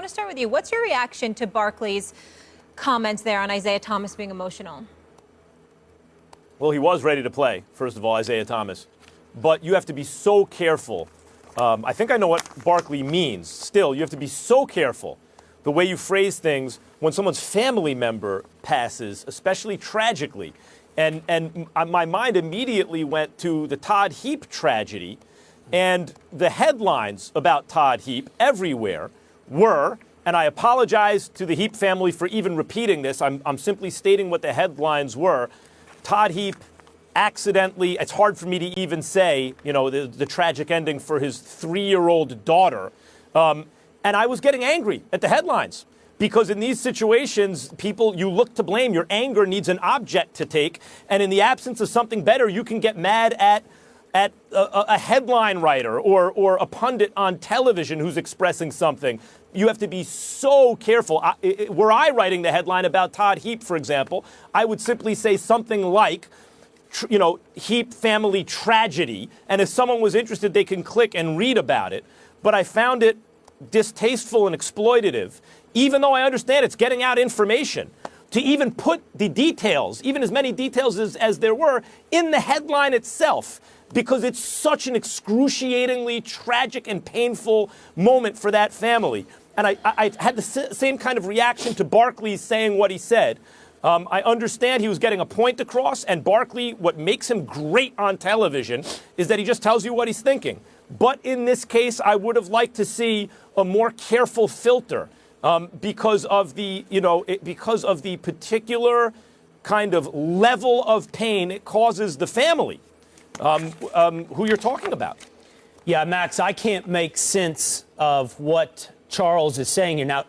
want to start with you. What's your reaction to Barkley's comments there on Isaiah Thomas being emotional? Well, he was ready to play, first of all, Isaiah Thomas. But you have to be so careful. I think I know what Barkley means. Still, you have to be so careful the way you phrase things when someone's family member passes, especially tragically. And my mind immediately went to the Todd Heap tragedy, and the headlines about Todd Heap everywhere were, and I apologize to the Heap family for even repeating this, I'm simply stating what the headlines were. Todd Heap accidentally, it's hard for me to even say, the tragic ending for his 3-year-old daughter. And I was getting angry at the headlines. Because in these situations, you look to blame. Your anger needs an object to take. And in the absence of something better, you can get mad at a headline writer or a pundit on television who's expressing something. You have to be so careful. Were I writing the headline about Todd Heap, for example, I would simply say something like, Heap family tragedy. And if someone was interested, they can click and read about it. But I found it distasteful and exploitative, even though I understand it's getting out information, to even put the details, even as many details as there were, in the headline itself, because it's such an excruciatingly tragic and painful moment for that family. And I had the same kind of reaction to Barkley saying what he said. I understand he was getting a point across, and Barkley, what makes him great on television is that he just tells you what he's thinking. But in this case, I would have liked to see a more careful filter because of the particular kind of level of pain it causes the family who you're talking about. Yeah, Max, I can't make sense of what Charles is saying here. Now,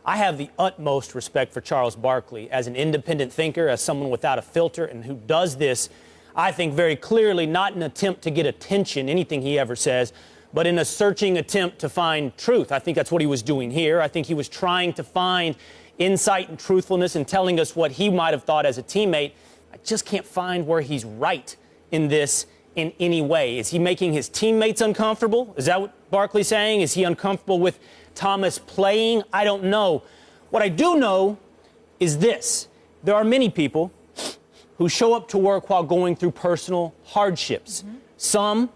I have the utmost respect for Charles Barkley as an independent thinker, as someone without a filter, and who does this, I think, very clearly, not in an attempt to get attention, anything he ever says, but in a searching attempt to find truth. I think that's what he was doing here. I think he was trying to find insight and truthfulness and telling us what he might have thought as a teammate. I just can't find where he's right in this in any way. Is he making his teammates uncomfortable? Is that what Barkley's saying? Is he uncomfortable with Thomas playing? I don't know. What I do know is this. There are many people who show up to work while going through personal hardships. Mm-hmm. Some,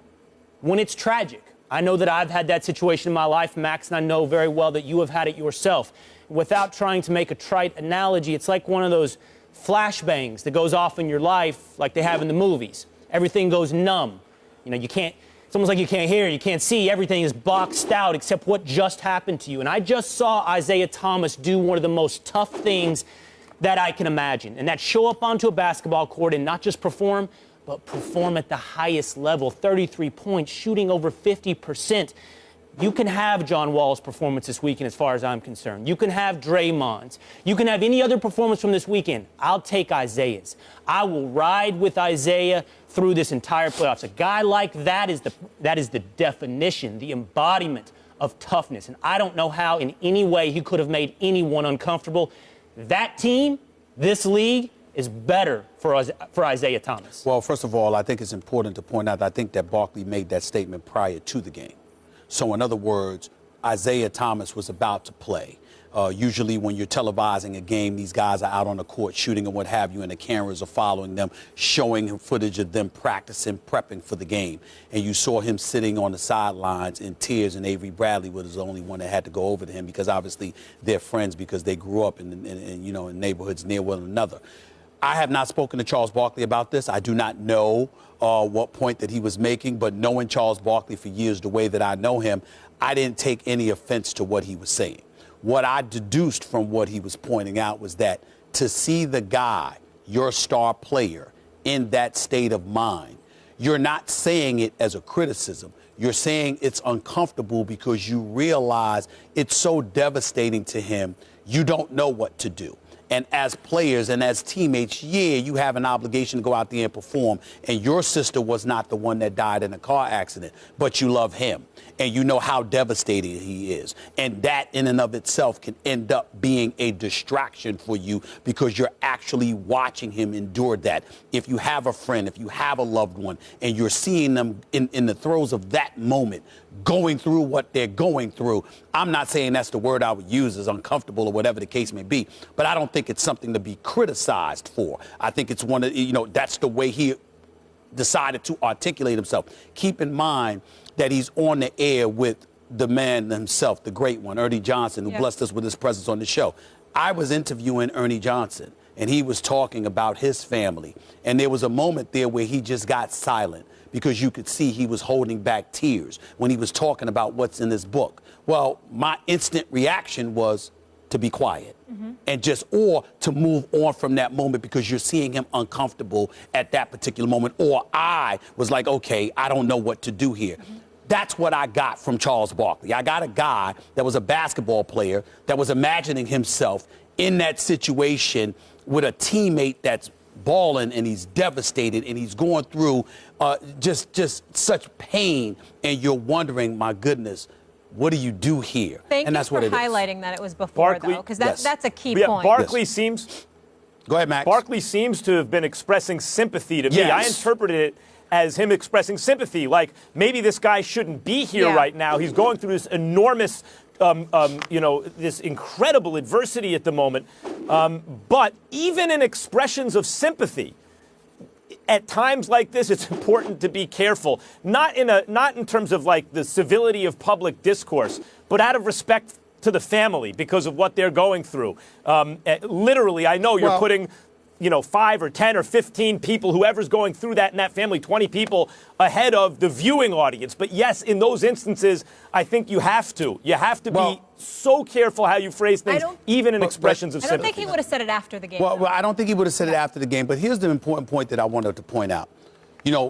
when it's tragic. I know that I've had that situation in my life, Max, and I know very well that you have had it yourself. Without trying to make a trite analogy, it's like one of those flashbangs that goes off in your life like they have in the movies. Everything goes numb. You can't, it's almost like you can't hear, you can't see, everything is boxed out except what just happened to you. And I just saw Isaiah Thomas do one of the most tough things that I can imagine, and that show up onto a basketball court and not just perform, but perform at the highest level. 33 points, shooting over 50%. You can have John Wall's performance this weekend as far as I'm concerned. You can have Draymond's. You can have any other performance from this weekend. I'll take Isaiah's. I will ride with Isaiah through this entire playoffs. A guy like that is the definition, the embodiment of toughness. And I don't know how in any way he could have made anyone uncomfortable. That team, this league, is better for Isaiah Thomas. Well, first of all, I think it's important to point out that I think that Barkley made that statement prior to the game. So, in other words, Isaiah Thomas was about to play. Usually when you're televising a game, these guys are out on the court shooting and what have you, and the cameras are following them, showing footage of them practicing, prepping for the game. And you saw him sitting on the sidelines in tears, and Avery Bradley was the only one that had to go over to him because obviously they're friends because they grew up in neighborhoods near one another. I have not spoken to Charles Barkley about this. I do not know what point that he was making, but knowing Charles Barkley for years the way that I know him, I didn't take any offense to what he was saying. What I deduced from what he was pointing out was that to see the guy, your star player, in that state of mind, you're not saying it as a criticism. You're saying it's uncomfortable because you realize it's so devastating to him, you don't know what to do. And as players and as teammates, yeah, you have an obligation to go out there and perform. And your sister was not the one that died in a car accident, but you love him. And you know how devastating he is. And that in and of itself can end up being a distraction for you because you're actually watching him endure that. If you have a friend, if you have a loved one, and you're seeing them in the throes of that moment going through what they're going through. I'm not saying that's the word I would use, is uncomfortable or whatever the case may be, but I don't think it's something to be criticized for. I think it's one of, that's the way he decided to articulate himself. Keep in mind that he's on the air with the man himself, the great one, Ernie Johnson, who blessed us with his presence on the show. I was interviewing Ernie Johnson, and he was talking about his family. And there was a moment there where he just got silent because you could see he was holding back tears when he was talking about what's in his book. Well, my instant reaction was to be quiet and or to move on from that moment because you're seeing him uncomfortable at that particular moment. Or I was like, okay, I don't know what to do here. That's what I got from Charles Barkley. I got a guy that was a basketball player that was imagining himself in that situation with a teammate that's balling and he's devastated and he's going through just such pain, and you're wondering, my goodness, what do you do here? Thank and you that's for what it highlighting is. that it was before, Barkley, though, because yes. that's a key point. Barkley seems. Go ahead, Max. Barkley seems to have been expressing sympathy to me. Yes. I interpreted it as him expressing sympathy, like maybe this guy shouldn't be here right now. He's going through this enormous, this incredible adversity at the moment. But even in expressions of sympathy, at times like this, it's important to be careful, not in terms of like the civility of public discourse, but out of respect to the family because of what they're going through. Literally, I know you're putting 5 or 10 or 15 people, whoever's going through that in that family, 20 people ahead of the viewing audience. But yes, in those instances, I think you have to. You have to be so careful how you phrase things, even in expressions of sympathy. I don't think he would have said it after the game. Well, I don't think he would have said it after the game. But here's the important point that I wanted to point out.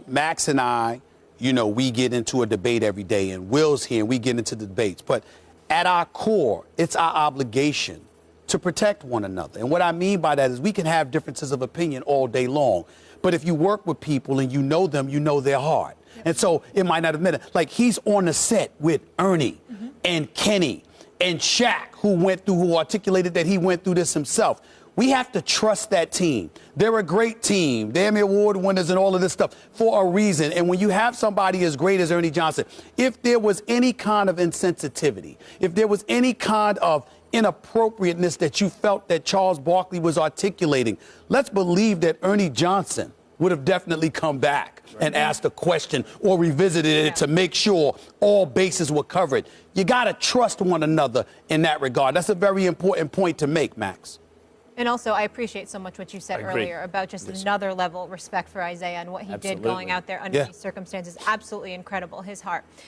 Max and I, we get into a debate every day, and Will's here, and we get into debates. But at our core, it's our obligation to protect one another. And what I mean by that is we can have differences of opinion all day long. But if you work with people and you know them, you know their heart. And so it might not have meant it. Like, he's on the set with Ernie and Kenny and Shaq, who articulated that he went through this himself. We have to trust that team. They're a great team. They're Emmy Award winners and all of this stuff for a reason. And when you have somebody as great as Ernie Johnson, if there was any kind of insensitivity, if there was any kind of inappropriateness that you felt that Charles Barkley was articulating, let's believe that Ernie Johnson would have definitely come back and asked a question or revisited it to make sure all bases were covered. You got to trust one another in that regard. That's a very important point to make, Max. And also, I appreciate so much what you said earlier about just another level of respect for Isaiah and what he did going out there under these circumstances. Absolutely incredible, his heart.